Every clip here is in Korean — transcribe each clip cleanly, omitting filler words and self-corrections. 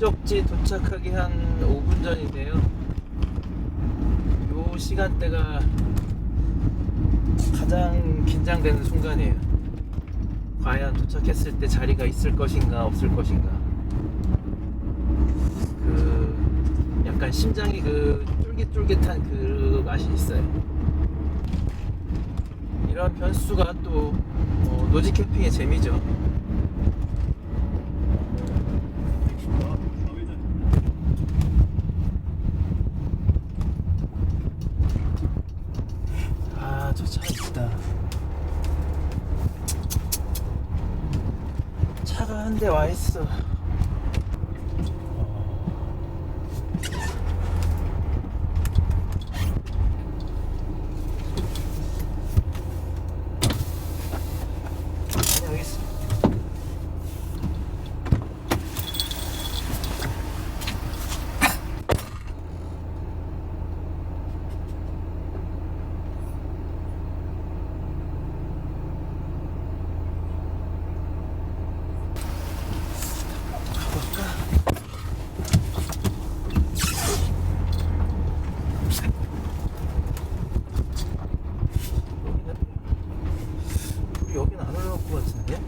목적지 도착하기 한 5분 전인데요. 요 시간대가 가장 긴장되는 순간이에요. 과연 도착했을 때 자리가 있을 것인가 없을 것인가. 약간 심장이 쫄깃쫄깃한 그 맛이 있어요. 이런 변수가 또 노지 캠핑의 재미죠. 아, 저 차 있다. 차가 한 대 와 있어. 여기 있어. 여긴 안 올라올 것 같은데?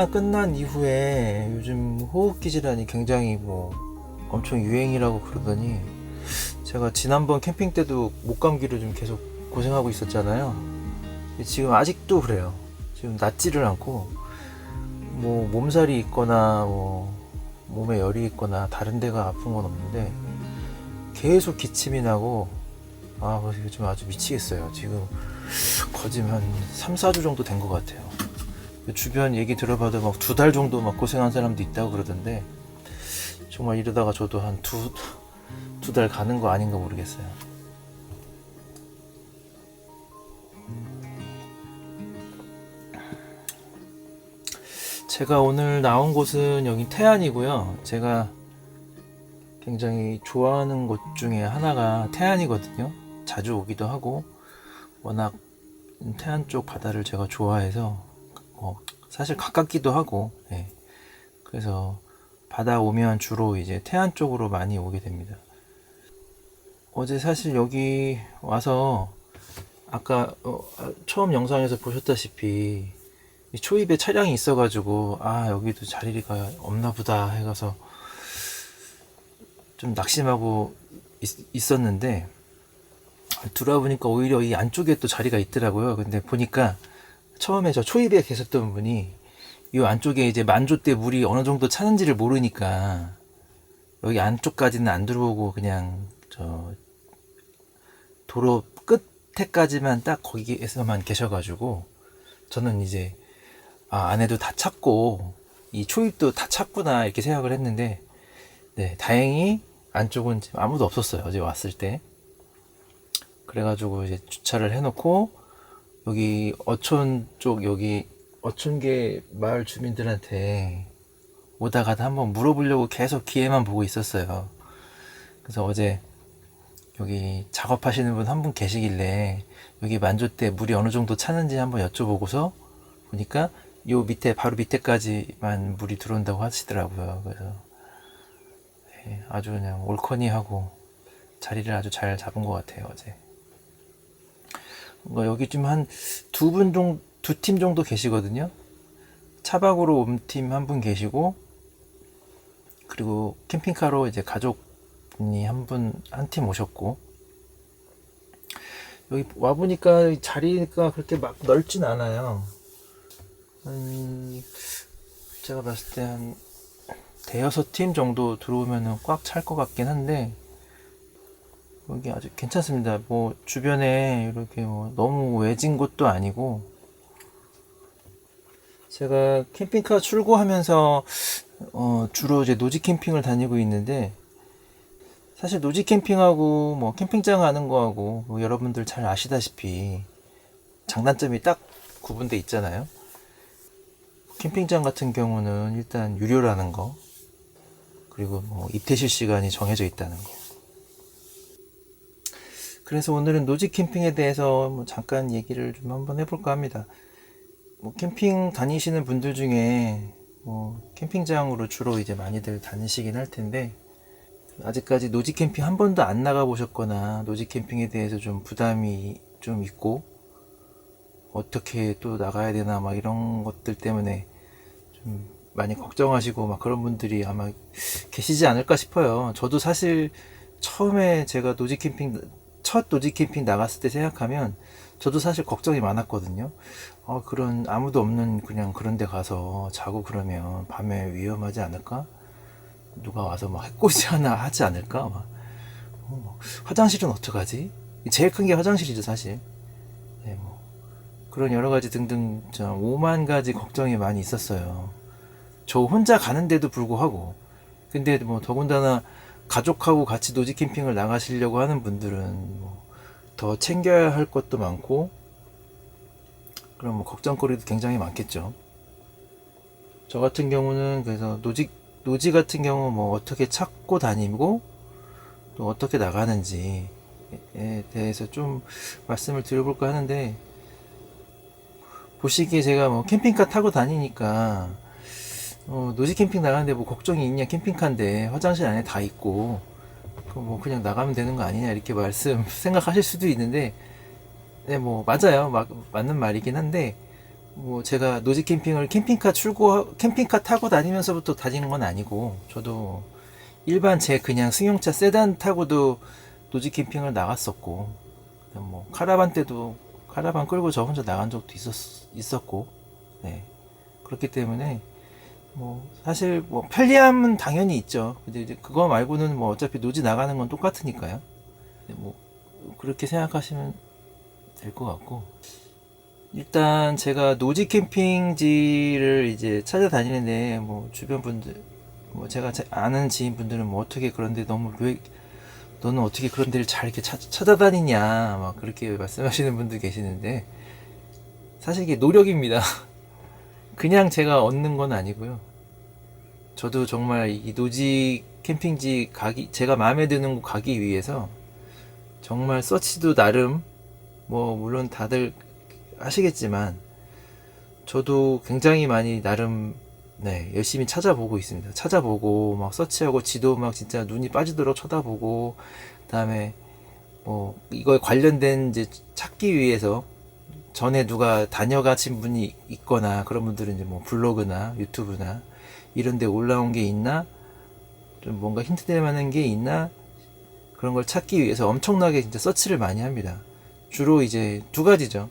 코로나 끝난 이후에 요즘 호흡기 질환이 굉장히 뭐 엄청 유행이라고 그러더니, 제가 지난번 캠핑 때도 목감기로 좀 계속 고생하고 있었잖아요. 지금 아직도 그래요. 지금 낫지를 않고, 뭐 몸살이 있거나 뭐 몸에 열이 있거나 다른 데가 아픈 건 없는데 계속 기침이 나고, 요즘 아주 미치겠어요. 지금 거진 한 3, 4주 정도 된 것 같아요. 주변 얘기 들어봐도 막 2달 정도 막 고생한 사람도 있다고 그러던데, 정말 이러다가 저도 한 두 달 가는 거 아닌가 모르겠어요. 제가 오늘 나온 곳은 여기 태안이고요. 제가 굉장히 좋아하는 곳 중에 하나가 태안이거든요. 자주 오기도 하고, 워낙 태안 쪽 바다를 제가 좋아해서 사실 가깝기도 하고, 예. 그래서 바다 오면 주로 이제 태안 쪽으로 많이 오게 됩니다. 어제 사실 여기 와서 아까 처음 영상에서 보셨다시피 이 초입에 차량이 있어가지고 여기도 자리가 없나 보다 해가서 좀 낙심하고 있었는데, 들어보니까 오히려 이 안쪽에 또 자리가 있더라고요. 근데 보니까 처음에 저 초입에 계셨던 분이 이 안쪽에 이제 만조 때 물이 어느 정도 차는지를 모르니까 여기 안쪽까지는 안 들어오고 그냥 저 도로 끝에까지만 딱 거기에서만 계셔가지고, 저는 이제 안에도 다 찼고 이 초입도 다 찼구나 이렇게 생각을 했는데, 네, 다행히 안쪽은 지금 아무도 없었어요. 어제 왔을 때. 그래가지고 이제 주차를 해놓고 여기 어촌 쪽, 여기 어촌계 마을 주민들한테 오다가다 한번 물어보려고 계속 기회만 보고 있었어요. 그래서 어제 여기 작업하시는 분 한 분 계시길래 여기 만조 때 물이 어느 정도 차는지 한번 여쭤보고서 보니까 요 밑에, 바로 밑에까지만 물이 들어온다고 하시더라고요. 그래서 네, 아주 그냥 올커니하고 자리를 아주 잘 잡은 것 같아요, 어제. 여기 좀 한 두 팀 정도 계시거든요. 차박으로 온 팀 한 분 계시고, 그리고 캠핑카로 이제 가족분이 한 팀 오셨고, 여기 와보니까 자리가 그렇게 막 넓진 않아요. 제가 봤을 때 한 대여섯 팀 정도 들어오면 꽉 찰 것 같긴 한데, 여기 아주 괜찮습니다. 뭐 주변에 이렇게 뭐 너무 외진 곳도 아니고, 제가 캠핑카 출고하면서 주로 이제 노지 캠핑을 다니고 있는데, 사실 노지 캠핑하고 뭐 캠핑장 가는 거하고 뭐 여러분들 잘 아시다시피 장단점이 딱 구분돼 있잖아요. 캠핑장 같은 경우는 일단 유료라는 거, 그리고 뭐 입퇴실 시간이 정해져 있다는 거. 그래서 오늘은 노지 캠핑에 대해서 뭐 잠깐 얘기를 좀 한번 해볼까 합니다. 뭐 캠핑 다니시는 분들 중에 뭐 캠핑장으로 주로 이제 많이들 다니시긴 할 텐데, 아직까지 노지 캠핑 한 번도 안 나가 보셨거나 노지 캠핑에 대해서 좀 부담이 좀 있고, 어떻게 또 나가야 되나 막 이런 것들 때문에 좀 많이 걱정하시고 막 그런 분들이 아마 계시지 않을까 싶어요. 저도 사실 처음에 제가 첫 노지 캠핑 나갔을 때 생각하면 저도 사실 걱정이 많았거든요. 그런 아무도 없는 그냥 그런 데 가서 자고 그러면 밤에 위험하지 않을까? 누가 와서 막 해코지 하나 하지 않을까? 화장실은 어떡하지? 제일 큰 게 화장실이죠, 사실. 네, 뭐 그런 여러 가지 등등 5만 가지 걱정이 많이 있었어요. 저 혼자 가는데도 불구하고. 근데 뭐 더군다나 가족하고 같이 노지 캠핑을 나가시려고 하는 분들은 뭐 더 챙겨야 할 것도 많고, 그럼 뭐 걱정거리도 굉장히 많겠죠. 저 같은 경우는 그래서 노지 같은 경우 뭐 어떻게 찾고 다니고 또 어떻게 나가는지에 대해서 좀 말씀을 드려볼까 하는데, 보시기에 제가 뭐 캠핑카 타고 다니니까 노지 캠핑 나가는데 뭐 걱정이 있냐, 캠핑카인데 화장실 안에 다 있고 뭐 그냥 나가면 되는 거 아니냐 이렇게 생각하실 수도 있는데, 네, 뭐 맞아요. 맞는 말이긴 한데, 뭐 제가 노지 캠핑을 캠핑카 타고 다니면서부터 다니는 건 아니고, 저도 일반 제 그냥 승용차 세단 타고도 노지 캠핑을 나갔었고, 뭐 카라반 때도 카라반 끌고 저 혼자 나간 적도 있었고, 네. 그렇기 때문에 뭐 사실 뭐 편리함은 당연히 있죠. 근데 이제 그거 말고는 뭐 어차피 노지 나가는 건 똑같으니까요. 뭐 그렇게 생각하시면 될 것 같고, 일단 제가 노지 캠핑지를 이제 찾아다니는데, 뭐 주변 분들, 뭐 제가 아는 지인분들은 뭐 어떻게 그런데 왜 너는 어떻게 그런 데를 잘 이렇게 찾아다니냐 막 그렇게 말씀하시는 분들 계시는데, 사실 이게 노력입니다. 그냥 제가 얻는 건 아니고요. 저도 정말 이 노지 캠핑지 제가 마음에 드는 곳 가기 위해서 정말 서치도 나름, 뭐 물론 다들 하시겠지만 저도 굉장히 많이 나름, 네, 열심히 찾아보고 있습니다. 찾아보고 막 서치하고 지도 막 진짜 눈이 빠지도록 쳐다보고, 그다음에 뭐 이거에 관련된 이제 찾기 위해서 전에 누가 다녀가신 분이 있거나 그런 분들은 이제 뭐 블로그나 유튜브나 이런 데 올라온 게 있나, 좀 뭔가 힌트 될 만한 게 있나, 그런 걸 찾기 위해서 엄청나게 진짜 서치를 많이 합니다. 주로 이제 두 가지죠.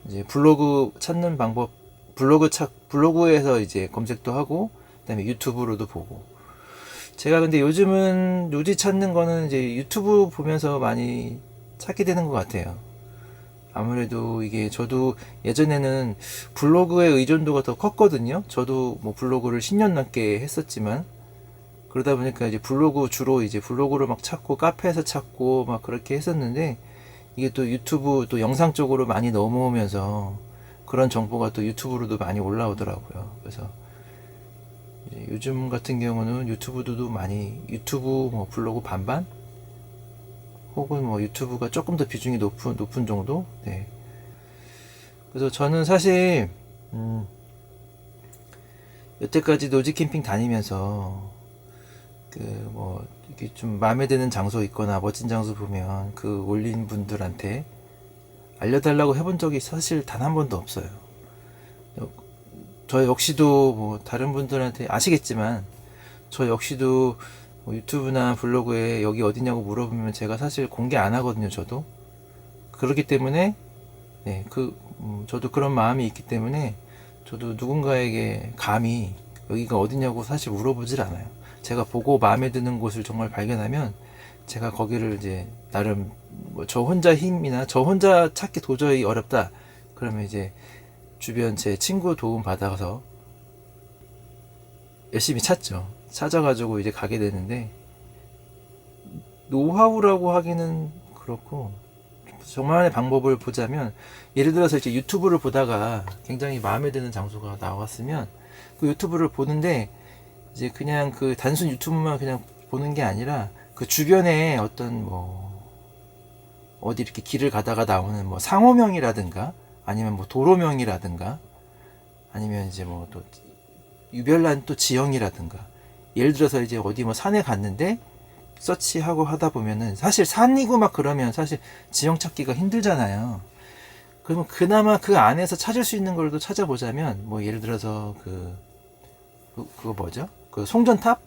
이제 블로그 찾는 방법, 블로그에서 이제 검색도 하고, 그다음에 유튜브로도 보고. 제가 근데 요즘은 노지 찾는 거는 이제 유튜브 보면서 많이 찾게 되는 것 같아요. 아무래도 이게 저도 예전에는 블로그의 의존도가 더 컸거든요. 저도 뭐 블로그를 10년 넘게 했었지만, 그러다 보니까 이제 주로 이제 블로그를 막 찾고 카페에서 찾고 막 그렇게 했었는데, 이게 또 유튜브 또 영상 쪽으로 많이 넘어오면서 그런 정보가 또 유튜브로도 많이 올라오더라고요. 그래서 요즘 같은 경우는 유튜브 뭐 블로그 반반, 혹은 뭐 유튜브가 조금 더 비중이 높은 정도. 네. 그래서 저는 사실 여태까지 노지 캠핑 다니면서 그 뭐 이렇게 좀 마음에 드는 장소 있거나 멋진 장소 보면 그 올린 분들한테 알려달라고 해본 적이 사실 단 한 번도 없어요. 저 역시도 뭐 다른 분들한테 아시겠지만, 저 역시도 뭐 유튜브나 블로그에 여기 어디냐고 물어보면 제가 사실 공개 안 하거든요. 저도 그렇기 때문에, 네, 저도 그런 마음이 있기 때문에 저도 누군가에게 감히 여기가 어디냐고 사실 물어보질 않아요. 제가 보고 마음에 드는 곳을 정말 발견하면 제가 거기를 이제 나름 뭐 저 혼자 찾기 도저히 어렵다 그러면 이제 주변 제 친구 도움 받아서 열심히 찾아가지고 이제 가게 되는데, 노하우라고 하기는 그렇고, 저만의 방법을 보자면, 예를 들어서 이제 유튜브를 보다가 굉장히 마음에 드는 장소가 나왔으면 그 유튜브를 보는데, 이제 그냥 그 단순 유튜브만 그냥 보는 게 아니라 그 주변에 어떤 뭐 어디 이렇게 길을 가다가 나오는 뭐 상호명이라든가, 아니면 뭐 도로명이라든가, 아니면 이제 뭐 또 유별난 또 지형이라든가, 예를 들어서 이제 어디 뭐 산에 갔는데 서치하고 하다 보면은 사실 산이고 막 그러면 사실 지형 찾기가 힘들잖아요. 그러면 그나마 그 안에서 찾을 수 있는 걸도 찾아보자면, 뭐 예를 들어서 그거 뭐죠? 그 송전탑?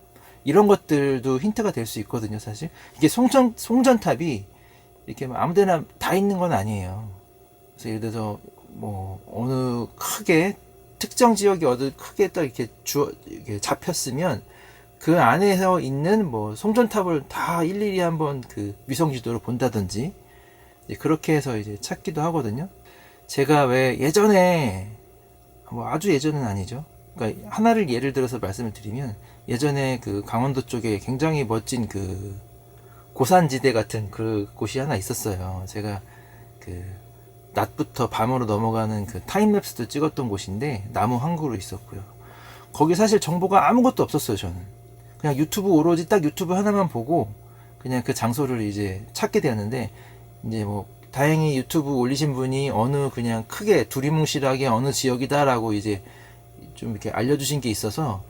이런 것들도 힌트가 될 수 있거든요, 사실. 이게 송전탑이 이렇게 아무데나 다 있는 건 아니에요. 그래서 예를 들어서 뭐 어느 특정 지역이 어디 크게 딱 이렇게 잡혔으면 그 안에서 있는 뭐 송전탑을 다 일일이 한번 그 위성 지도로 본다든지, 그렇게 해서 이제 찾기도 하거든요. 제가 왜 예전에, 뭐 아주 예전은 아니죠. 그러니까 하나를 예를 들어서 말씀을 드리면, 예전에 그 강원도 쪽에 굉장히 멋진 그 고산지대 같은 그 곳이 하나 있었어요. 제가 그 낮부터 밤으로 넘어가는 그 타임랩스도 찍었던 곳인데, 나무 한 그루 있었고요. 거기 사실 정보가 아무것도 없었어요. 저는 그냥 오로지 딱 유튜브 하나만 보고 그냥 그 장소를 이제 찾게 되었는데, 이제 뭐 다행히 유튜브 올리신 분이 그냥 크게 두리뭉실하게 어느 지역이다라고 이제 좀 이렇게 알려주신 게 있어서,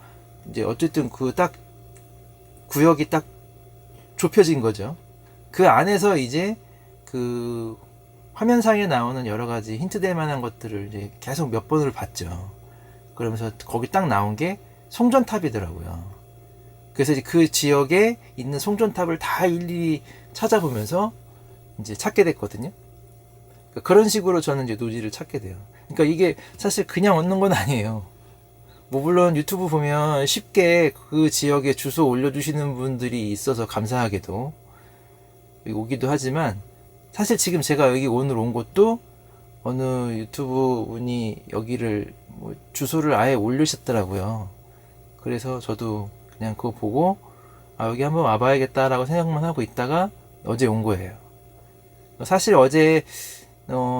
이제 어쨌든 그 딱 구역이 딱 좁혀진 거죠. 그 안에서 이제 그 화면상에 나오는 여러 가지 힌트 될 만한 것들을 이제 계속 몇 번을 봤죠. 그러면서 거기 딱 나온 게 송전탑이더라고요. 그래서 이제 그 지역에 있는 송전탑을 다 일일이 찾아보면서 이제 찾게 됐거든요. 그러니까 그런 식으로 저는 이제 노지를 찾게 돼요. 그러니까 이게 사실 그냥 얻는 건 아니에요. 뭐 물론 유튜브 보면 쉽게 그 지역에 주소 올려주시는 분들이 있어서 감사하게도 오기도 하지만, 사실 지금 제가 여기 오늘 온 곳도 어느 유튜브 분이 여기를 뭐 주소를 아예 올리셨더라고요. 그래서 저도 그냥 그거 보고 여기 한번 와봐야겠다라고 생각만 하고 있다가 어제 온 거예요. 사실 어제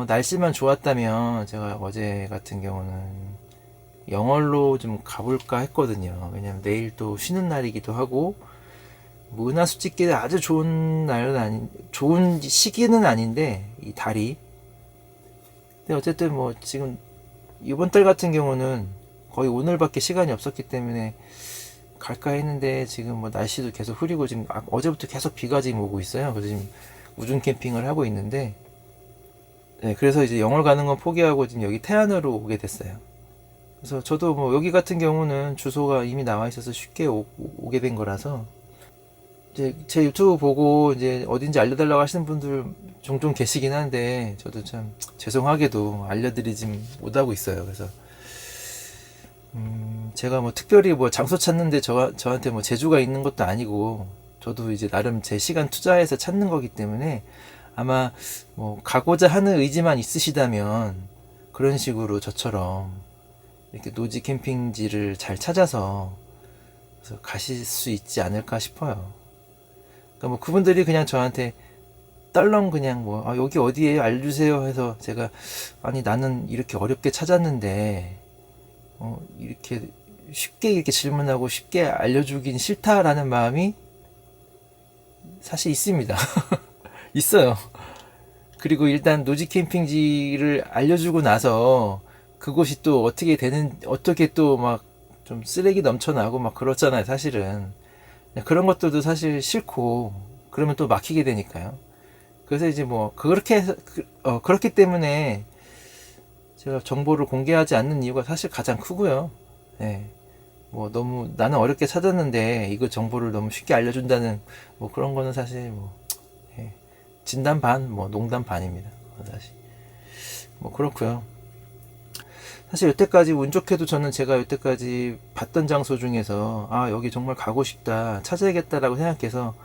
날씨만 좋았다면 제가 어제 같은 경우는 영월로 좀 가볼까 했거든요. 왜냐면 내일 또 쉬는 날이기도 하고, 뭐 은하수 찍기에 아주 좋은 날은 좋은 시기는 아닌데, 이 달이. 근데 어쨌든 뭐 지금 이번 달 같은 경우는 거의 오늘밖에 시간이 없었기 때문에 갈까 했는데, 지금 뭐 날씨도 계속 흐리고 지금 어제부터 계속 비가 지금 오고 있어요. 그래서 지금 우중 캠핑을 하고 있는데, 네, 그래서 이제 영월 가는 건 포기하고 지금 여기 태안으로 오게 됐어요. 그래서 저도 뭐 여기 같은 경우는 주소가 이미 나와 있어서 쉽게 오게 된 거라서, 이제 제 유튜브 보고 이제 어딘지 알려달라고 하시는 분들 종종 계시긴 한데, 저도 참 죄송하게도 알려드리지 못하고 있어요. 그래서 제가 뭐 특별히 뭐 장소 찾는데 저한테 뭐 재주가 있는 것도 아니고, 저도 이제 나름 제 시간 투자해서 찾는 거기 때문에, 아마 뭐 가고자 하는 의지만 있으시다면 그런 식으로 저처럼 이렇게 노지 캠핑지를 잘 찾아서 그래서 가실 수 있지 않을까 싶어요. 그러니까 뭐 그분들이 그냥 저한테 떨렁 그냥 뭐 여기 어디에요 알려주세요 해서, 제가 아니 나는 이렇게 어렵게 찾았는데 이렇게 쉽게 이렇게 질문하고 쉽게 알려주긴 싫다라는 마음이 사실 있습니다. 있어요. 그리고 일단 노지 캠핑지를 알려주고 나서 그곳이 또 어떻게 또 막 좀 쓰레기 넘쳐나고 막 그렇잖아요, 사실은. 그런 것들도 사실 싫고, 그러면 또 막히게 되니까요. 그래서 이제 뭐, 그렇기 때문에 제가 정보를 공개하지 않는 이유가 사실 가장 크고요. 네. 뭐 너무 나는 어렵게 찾았는데 이거 정보를 너무 쉽게 알려준다는 뭐 그런 거는 사실 뭐, 예. 진담 반, 뭐 농담 반입니다. 사실. 뭐 그렇고요. 사실 여태까지 운 좋게도 저는 제가 여태까지 봤던 장소 중에서 여기 정말 가고 싶다, 찾아야겠다라고 생각해서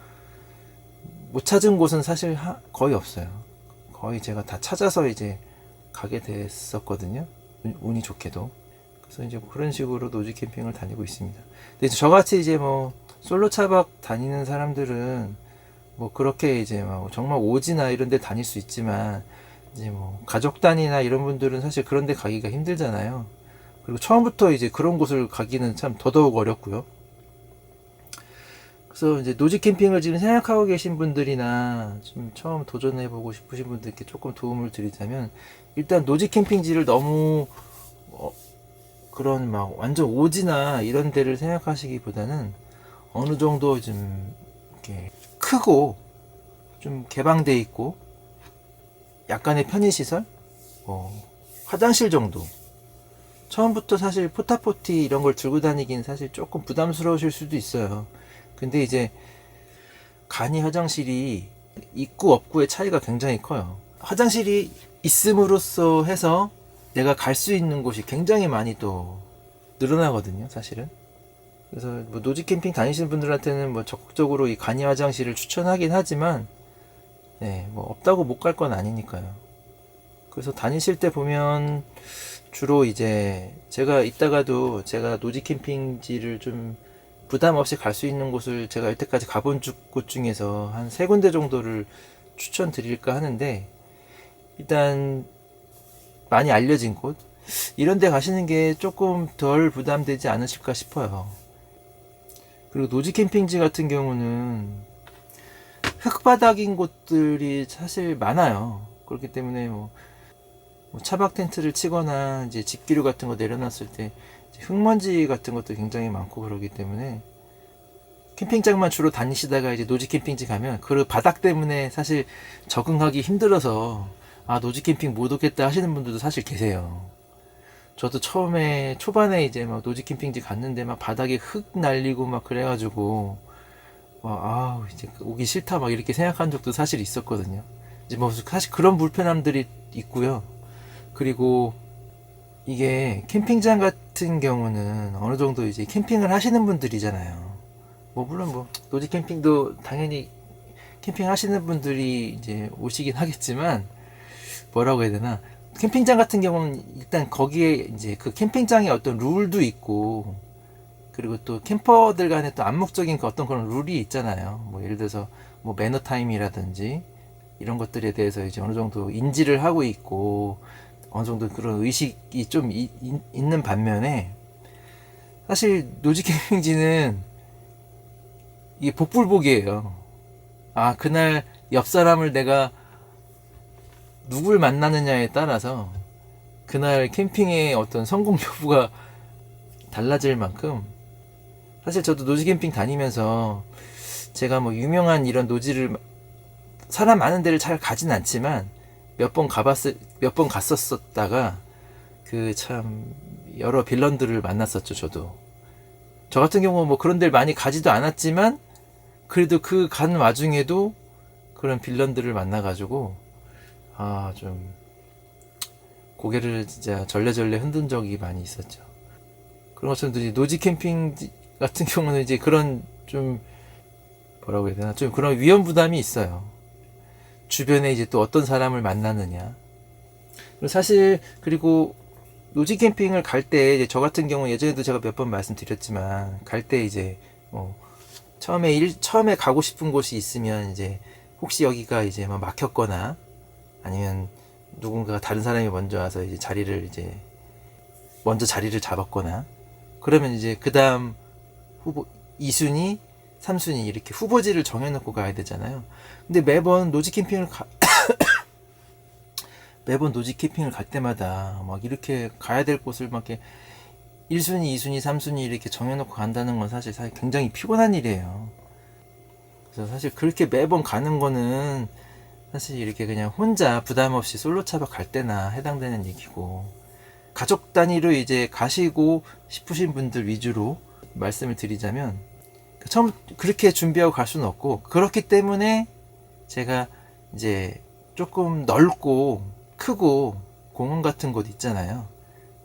못 찾은 곳은 사실 거의 없어요. 거의 제가 다 찾아서 이제 가게 됐었거든요. 운이 좋게도. 그래서 이제 그런 식으로 노지 캠핑을 다니고 있습니다. 근데 저같이 이제 뭐 솔로 차박 다니는 사람들은 뭐 그렇게 이제 막 정말 오지나 이런 데 다닐 수 있지만, 이제 뭐 가족 단위나 이런 분들은 사실 그런 데 가기가 힘들잖아요. 그리고 처음부터 이제 그런 곳을 가기는 참 더더욱 어렵고요. 그래서 이제 노지 캠핑을 지금 생각하고 계신 분들이나 좀 처음 도전해보고 싶으신 분들께 조금 도움을 드리자면, 일단 노지 캠핑지를 너무 그런 막 완전 오지나 이런 데를 생각하시기보다는 어느 정도 좀 이렇게 크고 좀 개방돼 있고 약간의 편의시설, 화장실 정도. 처음부터 사실 포타포티 이런 걸 들고 다니긴 사실 조금 부담스러우실 수도 있어요. 근데 이제 간이 화장실이 있고 없고의 차이가 굉장히 커요. 화장실이 있음으로써 해서 내가 갈 수 있는 곳이 굉장히 많이 또 늘어나거든요, 사실은. 그래서 뭐 노지 캠핑 다니시는 분들한테는 뭐 적극적으로 이 간이 화장실을 추천하긴 하지만, 네, 뭐 없다고 못 갈 건 아니니까요. 그래서 다니실 때 보면 주로 이제 제가 이따가도 제가 노지 캠핑지를 좀 부담 없이 갈 수 있는 곳을 제가 여태까지 가본 곳 중에서 한 3군데 정도를 추천드릴까 하는데, 일단 많이 알려진 곳 이런 데 가시는 게 조금 덜 부담되지 않으실까 싶어요. 그리고 노지 캠핑지 같은 경우는 흙바닥인 곳들이 사실 많아요. 그렇기 때문에 뭐 차박 텐트를 치거나 이제 집기류 같은 거 내려놨을 때 흙먼지 같은 것도 굉장히 많고 그러기 때문에, 캠핑장만 주로 다니시다가 이제 노지 캠핑지 가면 그 바닥 때문에 사실 적응하기 힘들어서 아, 노지 캠핑 못 오겠다 하시는 분들도 사실 계세요. 저도 처음에 초반에 이제 막 노지 캠핑지 갔는데 막 바닥에 흙 날리고 막 그래가지고 이제 오기 싫다 막 이렇게 생각한 적도 사실 있었거든요. 이제 뭐 사실 그런 불편함들이 있고요. 그리고 이게 캠핑장 같은 경우는 어느 정도 이제 캠핑을 하시는 분들이잖아요. 뭐 물론 뭐 노지 캠핑도 당연히 캠핑 하시는 분들이 이제 오시긴 하겠지만, 뭐라고 해야 되나, 캠핑장 같은 경우는 일단 거기에 이제 그 캠핑장의 어떤 룰도 있고, 그리고 또 캠퍼들 간에 또 암묵적인 그 어떤 그런 룰이 있잖아요. 뭐 예를 들어서 뭐 매너 타임이라든지 이런 것들에 대해서 이제 어느 정도 인지를 하고 있고, 어느 정도 그런 의식이 좀 있는 반면에, 사실 노지 캠핑지는 이게 복불복이에요. 아, 그날 옆 사람을 내가 누굴 만나느냐에 따라서 그날 캠핑의 어떤 성공 여부가 달라질 만큼, 사실 저도 노지 캠핑 다니면서 제가 뭐 유명한 이런 노지를, 사람 많은 데를 잘 가진 않지만 몇 번 갔었다가 그 참 여러 빌런들을 만났었죠. 저 같은 경우 뭐 그런 데를 많이 가지도 않았지만 그래도 그 간 와중에도 그런 빌런들을 만나가지고 좀 고개를 진짜 절레절레 흔든 적이 많이 있었죠. 그런 것처럼 이제 노지 캠핑 같은 경우는 이제 그런 좀, 뭐라고 해야 되나, 좀 그런 위험 부담이 있어요. 주변에 이제 또 어떤 사람을 만나느냐. 사실 그리고 노지 캠핑을 갈 때 이제 저 같은 경우 예전에도 제가 몇 번 말씀드렸지만, 갈 때 이제 처음에 가고 싶은 곳이 있으면 이제 혹시 여기가 이제 막 막혔거나 아니면 누군가 다른 사람이 먼저 와서 이제 먼저 자리를 잡았거나 그러면 이제 그 다음 후보 2순위, 3순위 이렇게 후보지를 정해놓고 가야 되잖아요. 근데 매번 노지 캠핑을 갈 때마다 막 이렇게 가야 될 곳을 막 이렇게 1순위, 2순위, 3순위 이렇게 정해놓고 간다는 건 사실 굉장히 피곤한 일이에요. 그래서 사실 그렇게 매번 가는 거는 사실 이렇게 그냥 혼자 부담 없이 솔로 차박 갈 때나 해당되는 얘기고, 가족 단위로 이제 가시고 싶으신 분들 위주로 말씀을 드리자면, 처음 그렇게 준비하고 갈 수는 없고, 그렇기 때문에 제가 이제 조금 넓고 크고 공원 같은 곳 있잖아요.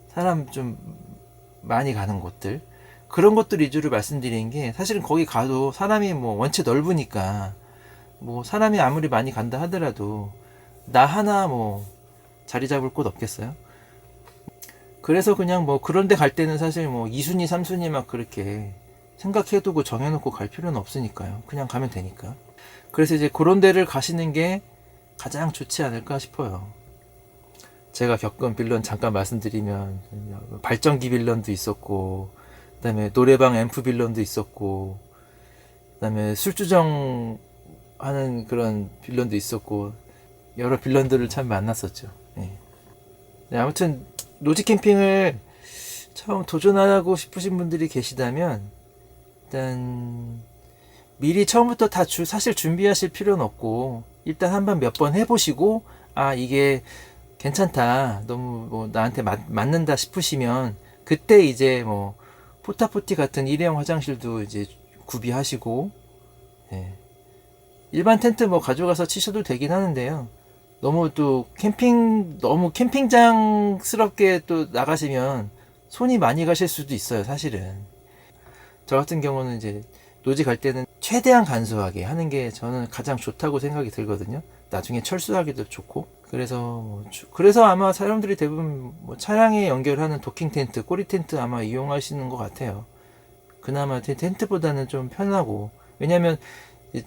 사람 좀 많이 가는 곳들, 그런 것들 위주로 말씀드리는 게, 사실은 거기 가도 사람이 뭐 원체 넓으니까 뭐 사람이 아무리 많이 간다 하더라도 나 하나 뭐 자리 잡을 곳 없겠어요? 그래서 그냥 뭐 그런 데 갈 때는 사실 뭐 2순위, 3순위 막 그렇게 생각해두고 정해놓고 갈 필요는 없으니까요. 그냥 가면 되니까. 그래서 이제 그런 데를 가시는 게 가장 좋지 않을까 싶어요. 제가 겪은 빌런 잠깐 말씀드리면, 발전기 빌런도 있었고, 그 다음에 노래방 앰프 빌런도 있었고, 그 다음에 술주정 하는 그런 빌런도 있었고, 여러 빌런들을 참 만났었죠. 네. 네, 아무튼 노지 캠핑을 처음 도전하고 싶으신 분들이 계시다면, 일단 미리 처음부터 다 사실 준비하실 필요는 없고, 일단 한번 몇 번 해보시고, 이게 괜찮다, 너무 뭐 나한테 맞는다 싶으시면 그때 이제 뭐 포타포티 같은 일회용 화장실도 이제 구비하시고, 예. 일반 텐트 뭐 가져가서 치셔도 되긴 하는데요. 너무 캠핑장스럽게 또 나가시면 손이 많이 가실 수도 있어요, 사실은. 저 같은 경우는 이제 노지 갈 때는 최대한 간소하게 하는 게 저는 가장 좋다고 생각이 들거든요. 나중에 철수하기도 좋고. 그래서 아마 사람들이 대부분 뭐 차량에 연결하는 도킹 텐트, 꼬리 텐트 아마 이용하시는 것 같아요. 그나마 텐트보다는 좀 편하고, 왜냐면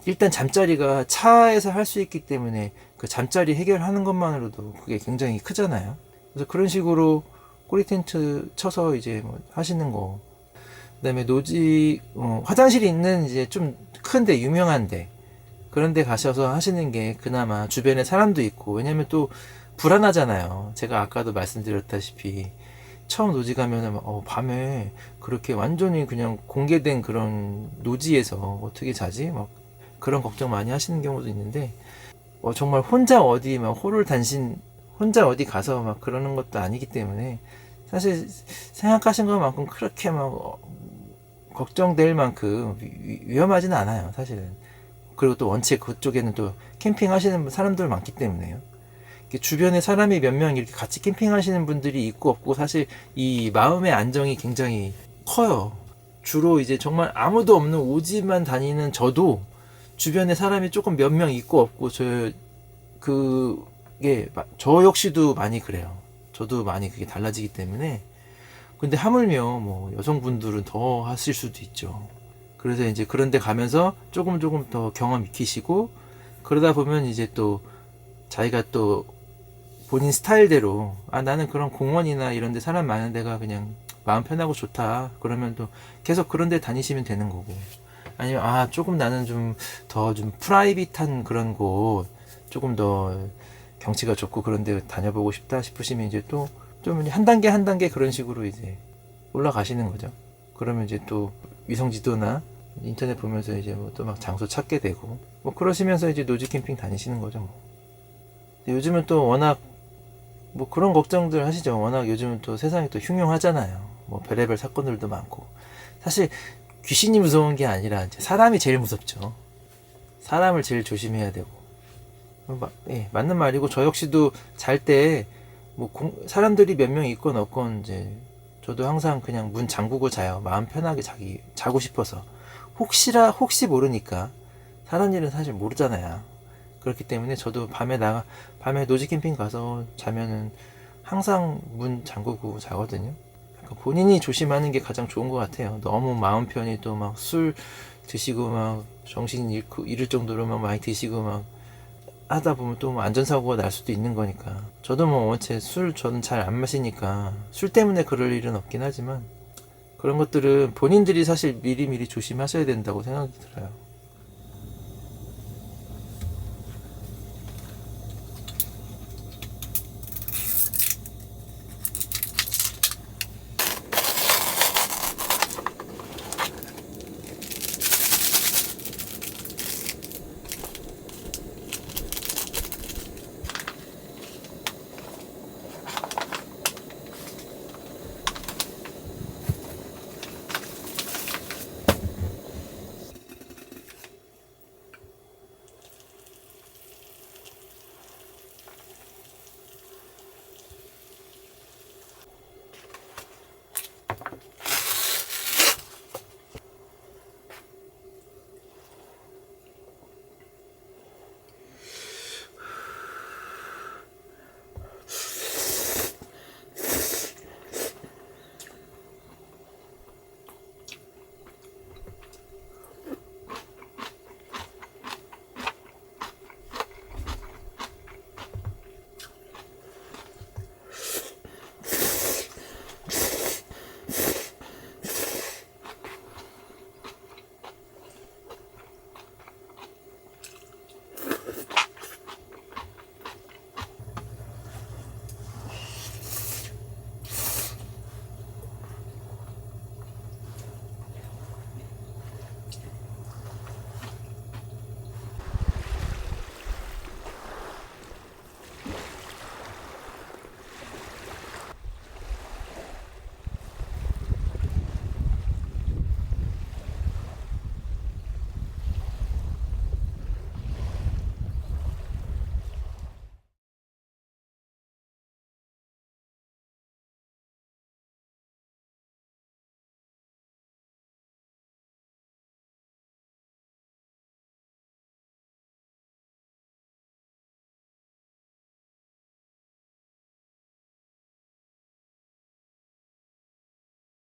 일단 잠자리가 차에서 할 수 있기 때문에 그 잠자리 해결하는 것만으로도 그게 굉장히 크잖아요. 그래서 그런 식으로 꼬리 텐트 쳐서 이제 뭐 하시는 거. 그다음에 노지 화장실이 있는 이제 좀 큰데 유명한데 그런 데 가셔서 하시는 게 그나마 주변에 사람도 있고, 왜냐면 또 불안하잖아요. 제가 아까도 말씀드렸다시피 처음 노지 가면은 밤에 그렇게 완전히 그냥 공개된 그런 노지에서 어떻게 자지? 막 그런 걱정 많이 하시는 경우도 있는데, 정말 혼자 어디 막 호를 단신 혼자 어디 가서 막 그러는 것도 아니기 때문에 사실 생각하신 것만큼 그렇게 막 걱정될 만큼 위험하지는 않아요, 사실은. 그리고 또 원체 그쪽에는 또 캠핑 하시는 사람들 많기 때문에요. 주변에 사람이 몇 명 이렇게 같이 캠핑 하시는 분들이 있고 없고 사실 이 마음의 안정이 굉장히 커요. 주로 이제 정말 아무도 없는 오지만 다니는 저도 주변에 사람이 조금 몇 명 있고 없고 저 역시도 많이 그래요. 저도 많이 그게 달라지기 때문에. 근데 하물며 뭐 여성분들은 더 하실 수도 있죠. 그래서 이제 그런 데 가면서 조금 더 경험 익히시고 그러다 보면 이제 또 자기가 또 본인 스타일대로 나는 그런 공원이나 이런 데 사람 많은 데가 그냥 마음 편하고 좋다. 그러면 또 계속 그런 데 다니시면 되는 거고. 아니면 조금 나는 좀 더 좀 프라이빗한 그런 곳 조금 더 경치가 좋고 그런 데 다녀보고 싶다 싶으시면 이제 또 좀 한 단계 한 단계 그런 식으로 이제 올라가시는 거죠. 그러면 이제 또 위성 지도나 인터넷 보면서 이제 뭐 또 막 장소 찾게 되고 뭐 그러시면서 이제 노지 캠핑 다니시는 거죠. 뭐. 요즘은 또 워낙 뭐 그런 걱정들 하시죠. 워낙 요즘은 또 세상이 또 흉흉하잖아요. 뭐 별의별 사건들도 많고. 사실 귀신이 무서운 게 아니라 이제 사람이 제일 무섭죠. 사람을 제일 조심해야 되고. 맞는 말이고 저 역시도 잘 때 뭐 사람들이 몇 명 있건 없건 이제 저도 항상 그냥 문 잠그고 자요. 마음 편하게 자고 싶어서. 혹시 모르니까. 사는 일은 사실 모르잖아요. 그렇기 때문에 저도 밤에 노지 캠핑 가서 자면은 항상 문 잠그고 자거든요. 본인이 조심하는 게 가장 좋은 것 같아요. 너무 마음 편히 또 막 술 드시고 막 정신 잃을 정도로 막 많이 드시고 막 하다 보면 또 안전사고가 날 수도 있는 거니까. 저도 뭐 원체 저는 잘 안 마시니까 술 때문에 그럴 일은 없긴 하지만 그런 것들은 본인들이 사실 미리미리 조심하셔야 된다고 생각이 들어요.